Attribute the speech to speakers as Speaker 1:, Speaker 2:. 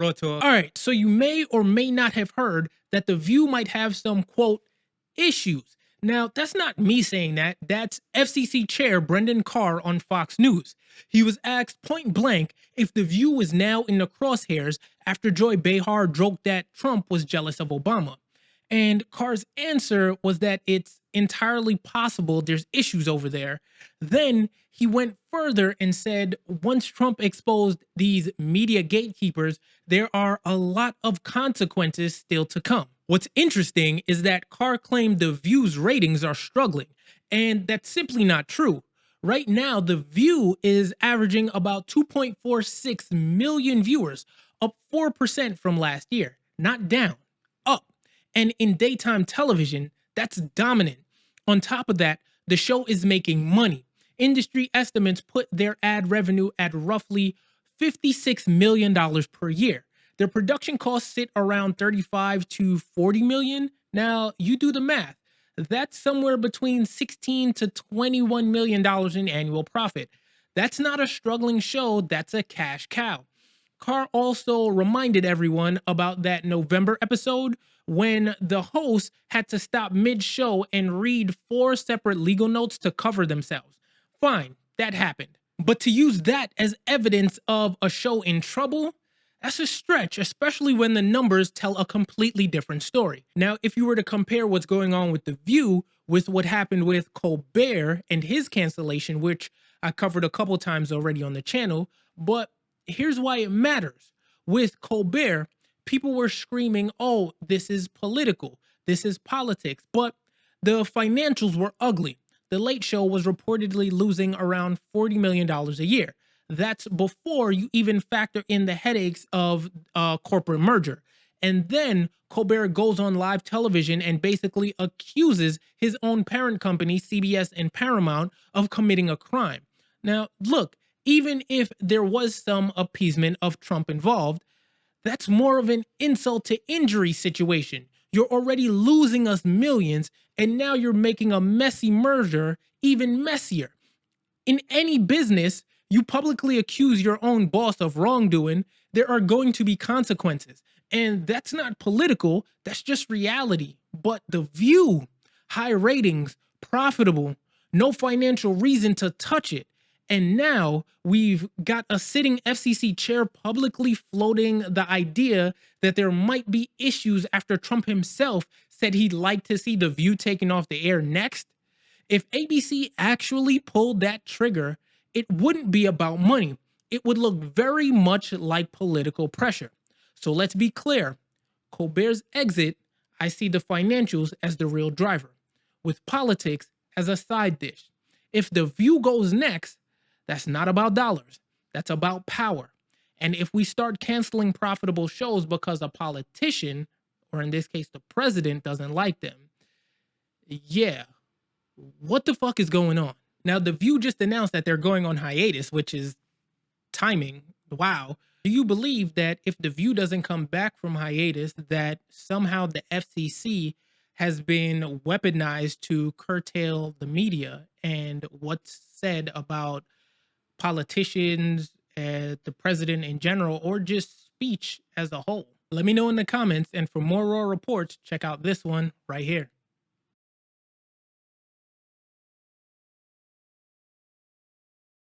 Speaker 1: Rawteur. All right, so you may or may not have heard that The View might have some, quote, issues. Now, that's not me saying that. That's FCC Chair Brendan Carr on Fox News. He was asked point blank if The View is now in the crosshairs after Joy Behar joked that Trump was jealous of Obama. And Carr's answer was that it's entirely possible there's issues over there. Then he went further and said once Trump exposed these media gatekeepers, there are a lot of consequences still to come. What's interesting is that Carr claimed The View's ratings are struggling, and that's simply not true. Right now, The View is averaging about 2.46 million viewers, up 4% from last year, not down, up. And in daytime television, that's dominant. On top of that, the show is making money. Industry estimates put their ad revenue at roughly $56 million per year. Their production costs sit around 35 to 40 million. Now, you do the math. That's somewhere between 16 to 21 million dollars in annual profit. That's not a struggling show, that's a cash cow. Carr also reminded everyone about that November episode when the host had to stop mid-show and read 4 separate legal notes to cover themselves. Fine, that happened. But to use that as evidence of a show in trouble, that's a stretch, especially when the numbers tell a completely different story. Now, if you were to compare what's going on with The View with what happened with Colbert and his cancellation, which I covered a couple times already on the channel, but here's why it matters. With Colbert, people were screaming, oh, this is political, this is politics, but the financials were ugly. The Late Show was reportedly losing around $40 million a year. That's before you even factor in the headaches of a corporate merger. And then Colbert goes on live television and basically accuses his own parent company, CBS and Paramount, of committing a crime. Now, look, even if there was some appeasement of Trump involved, that's more of an insult to injury situation. You're already losing us millions, and now you're making a messy merger even messier. In any business, you publicly accuse your own boss of wrongdoing, there are going to be consequences. And that's not political, that's just reality. But The View, high ratings, profitable, no financial reason to touch it. And now we've got a sitting FCC chair publicly floating the idea that there might be issues after Trump himself said he'd like to see The View taken off the air next. If ABC actually pulled that trigger, it wouldn't be about money. It would look very much like political pressure. So let's be clear. Colbert's exit, I see the financials as the real driver, with politics as a side dish. If The View goes next, that's not about dollars. That's about power. And if we start canceling profitable shows because a politician, or in this case, the president, doesn't like them, yeah, what the fuck is going on? Now, The View just announced that they're going on hiatus, which is timing. Wow. Do you believe that if The View doesn't come back from hiatus, that somehow the FCC has been weaponized to curtail the media and what's said about politicians, the president in general, or just speech as a whole? Let me know in the comments. And for more raw reports, check out this one right here.